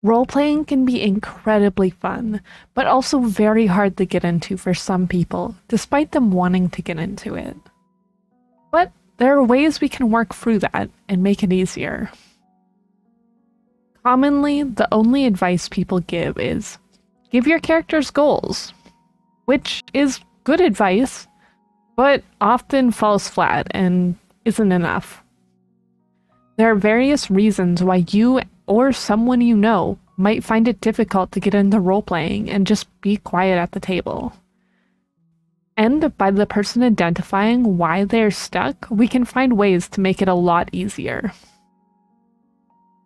Role-playing can be incredibly fun, but also very hard to get into for some people, despite them wanting to get into it. But there are ways we can work through that and make it easier. Commonly, the only advice people give is, give your characters goals, which is good advice, but often falls flat and isn't enough. There are various reasons why you or someone you know might find it difficult to get into role-playing and just be quiet at the table. And by the person identifying why they're stuck, we can find ways to make it a lot easier.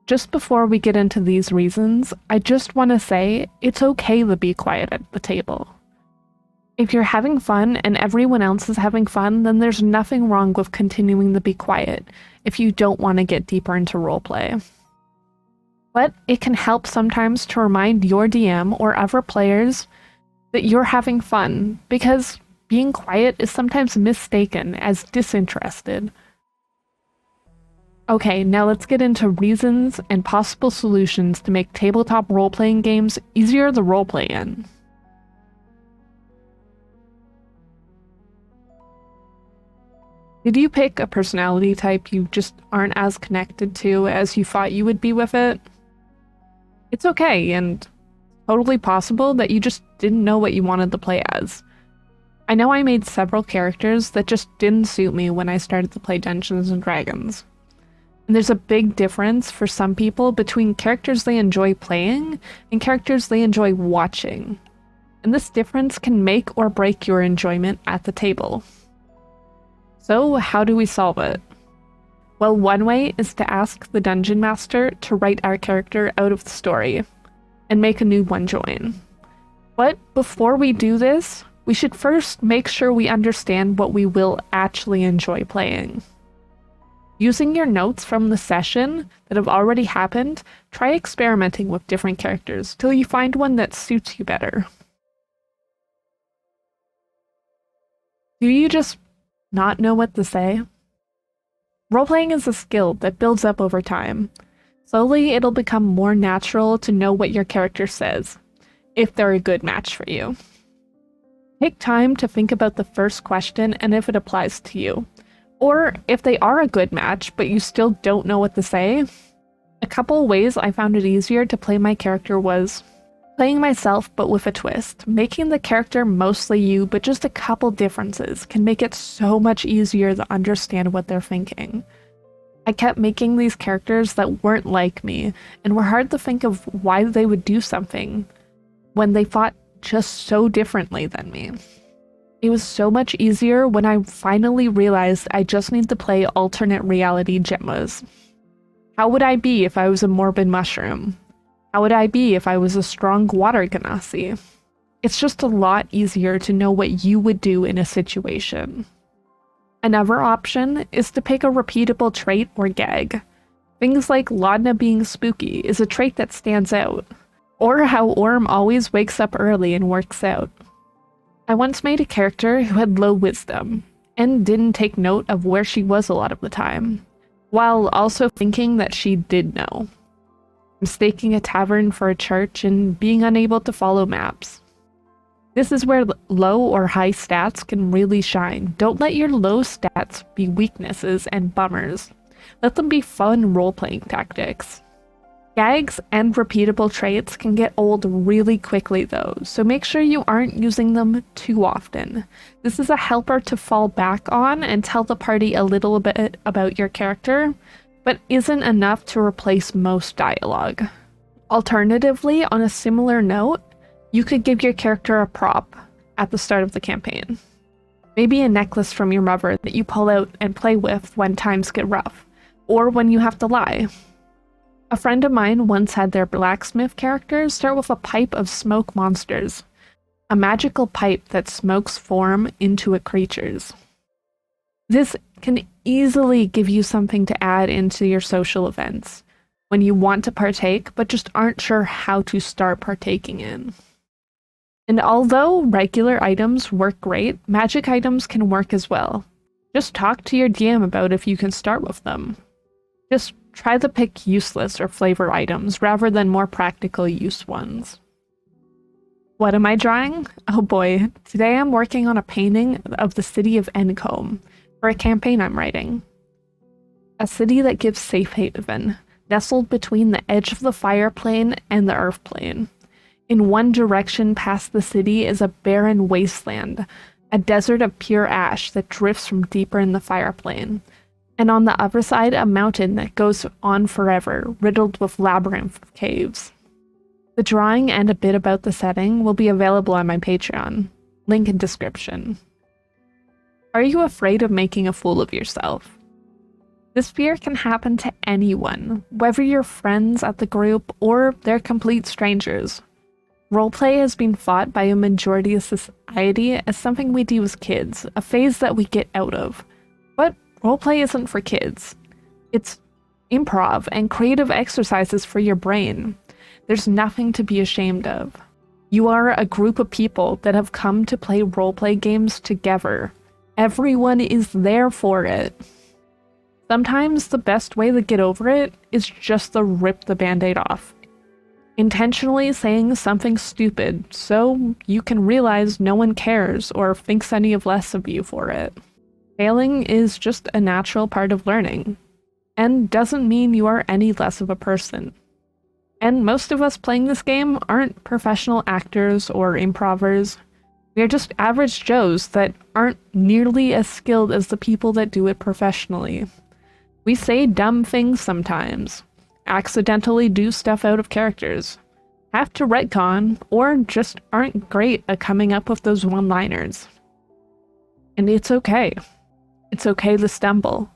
Just before we get into these reasons, I just want to say it's okay to be quiet at the table. If you're having fun and everyone else is having fun, then there's nothing wrong with continuing to be quiet if you don't want to get deeper into roleplay. But it can help sometimes to remind your DM or other players that you're having fun, because being quiet is sometimes mistaken as disinterested. Okay, now let's get into reasons and possible solutions to make tabletop role-playing games easier to roleplay in. Did you pick a personality type you just aren't as connected to as you thought you would be with it? It's okay, and totally possible that you just didn't know what you wanted to play as. I know I made several characters that just didn't suit me when I started to play Dungeons & Dragons. And there's a big difference for some people between characters they enjoy playing and characters they enjoy watching. And this difference can make or break your enjoyment at the table. So how do we solve it? Well, one way is to ask the Dungeon Master to write our character out of the story and make a new one join. But before we do this, we should first make sure we understand what we will actually enjoy playing. Using your notes from the session that have already happened, try experimenting with different characters till you find one that suits you better. Do you just not know what to say? Roleplaying is a skill that builds up over time. Slowly, it'll become more natural to know what your character says, if they're a good match for you. Take time to think about the first question and if it applies to you. Or if they are a good match, but you still don't know what to say. A couple ways I found it easier to play my character was playing myself but with a twist. Making the character mostly you, but just a couple differences can make it so much easier to understand what they're thinking. I kept making these characters that weren't like me, and were hard to think of why they would do something when they thought just so differently than me. It was so much easier when I finally realized I just need to play alternate reality Gemmas. How would I be if I was a morbid mushroom? How would I be if I was a strong water genasi? It's just a lot easier to know what you would do in a situation. Another option is to pick a repeatable trait or gag. Things like Laudna being spooky is a trait that stands out, or how Orm always wakes up early and works out. I once made a character who had low wisdom, and didn't take note of where she was a lot of the time, while also thinking that she did know. Mistaking a tavern for a church and being unable to follow maps. This is where low or high stats can really shine. Don't let your low stats be weaknesses and bummers. Let them be fun role-playing tactics. Gags and repeatable traits can get old really quickly though, so make sure you aren't using them too often. This is a helper to fall back on and tell the party a little bit about your character, but isn't enough to replace most dialogue. Alternatively, on a similar note, you could give your character a prop at the start of the campaign. Maybe a necklace from your mother that you pull out and play with when times get rough, or when you have to lie. A friend of mine once had their blacksmith character start with a pipe of smoke monsters, a magical pipe that smokes form into a creature's. This can easily give you something to add into your social events when you want to partake but just aren't sure how to start partaking in. And although regular items work great, magic items can work as well. Just talk to your DM about if you can start with them. Just try to pick useless or flavor items rather than more practical use ones. What am I drawing? Oh boy, today I'm working on a painting of the city of Encombe for a campaign I'm writing. A city that gives safe haven, nestled between the edge of the fire plane and the earth plane. In one direction past the city is a barren wasteland, a desert of pure ash that drifts from deeper in the fire plane. And on the other side, a mountain that goes on forever, riddled with labyrinth caves. The drawing and a bit about the setting will be available on my Patreon. Link in description. Are you afraid of making a fool of yourself? This fear can happen to anyone, whether you're friends at the group or they're complete strangers. Roleplay has been thought by a majority of society as something we do as kids, a phase that we get out of. But roleplay isn't for kids. It's improv and creative exercises for your brain. There's nothing to be ashamed of. You are a group of people that have come to play roleplay games together. Everyone is there for it. Sometimes the best way to get over it is just to rip the band-aid off. Intentionally saying something stupid so you can realize no one cares or thinks any of less of you for it. Failing is just a natural part of learning, and doesn't mean you are any less of a person. And most of us playing this game aren't professional actors or improvers. We are just average Joes that aren't nearly as skilled as the people that do it professionally. We say dumb things sometimes, accidentally do stuff out of characters, have to retcon, or just aren't great at coming up with those one-liners. And it's okay. It's okay to stumble.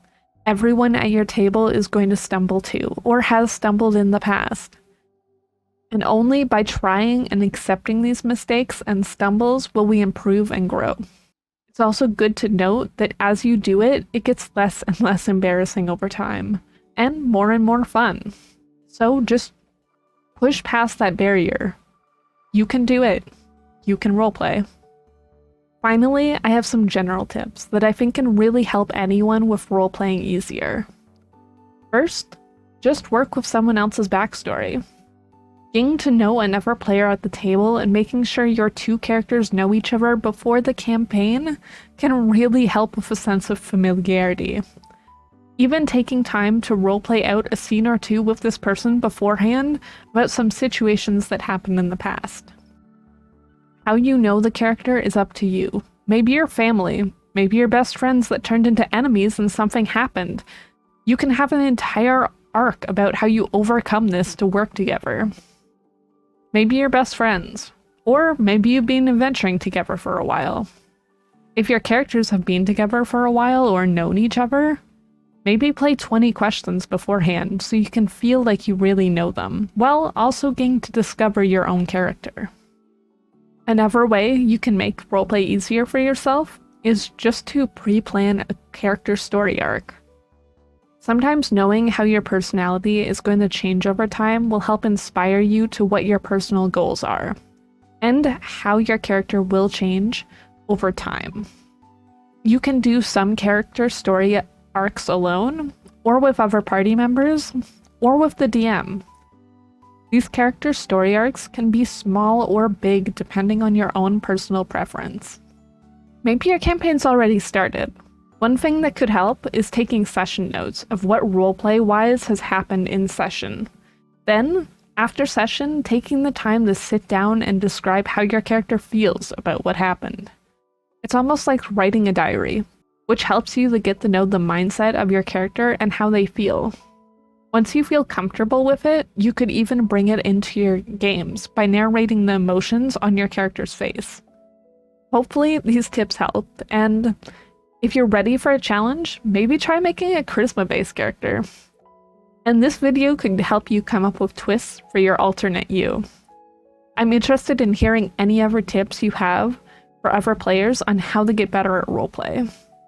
Everyone at your table is going to stumble too, or has stumbled in the past. And only by trying and accepting these mistakes and stumbles will we improve and grow. It's also good to note that as you do it, it gets less and less embarrassing over time, and more fun. So just push past that barrier. You can do it. You can roleplay. Finally, I have some general tips that I think can really help anyone with roleplaying easier. First, just work with someone else's backstory. Getting to know another player at the table and making sure your two characters know each other before the campaign can really help with a sense of familiarity. Even taking time to roleplay out a scene or two with this person beforehand about some situations that happened in the past. How you know the character is up to you. Maybe your family, maybe your best friends that turned into enemies and something happened. You can have an entire arc about how you overcome this to work together. Maybe you're best friends, or maybe you've been adventuring together for a while. If your characters have been together for a while or known each other, maybe play 20 questions beforehand so you can feel like you really know them, while also getting to discover your own character. Another way you can make roleplay easier for yourself is just to pre-plan a character story arc. Sometimes knowing how your personality is going to change over time will help inspire you to what your personal goals are, and how your character will change over time. You can do some character story arcs alone, or with other party members, or with the DM. These character story arcs can be small or big depending on your own personal preference. Maybe your campaign's already started. One thing that could help is taking session notes of what roleplay-wise has happened in session. Then, after session, taking the time to sit down and describe how your character feels about what happened. It's almost like writing a diary, which helps you to get to know the mindset of your character and how they feel. Once you feel comfortable with it, you could even bring it into your games by narrating the emotions on your character's face. Hopefully, these tips help, and if you're ready for a challenge, maybe try making a charisma-based character. And this video could help you come up with twists for your alternate you. I'm interested in hearing any other tips you have for other players on how to get better at roleplay.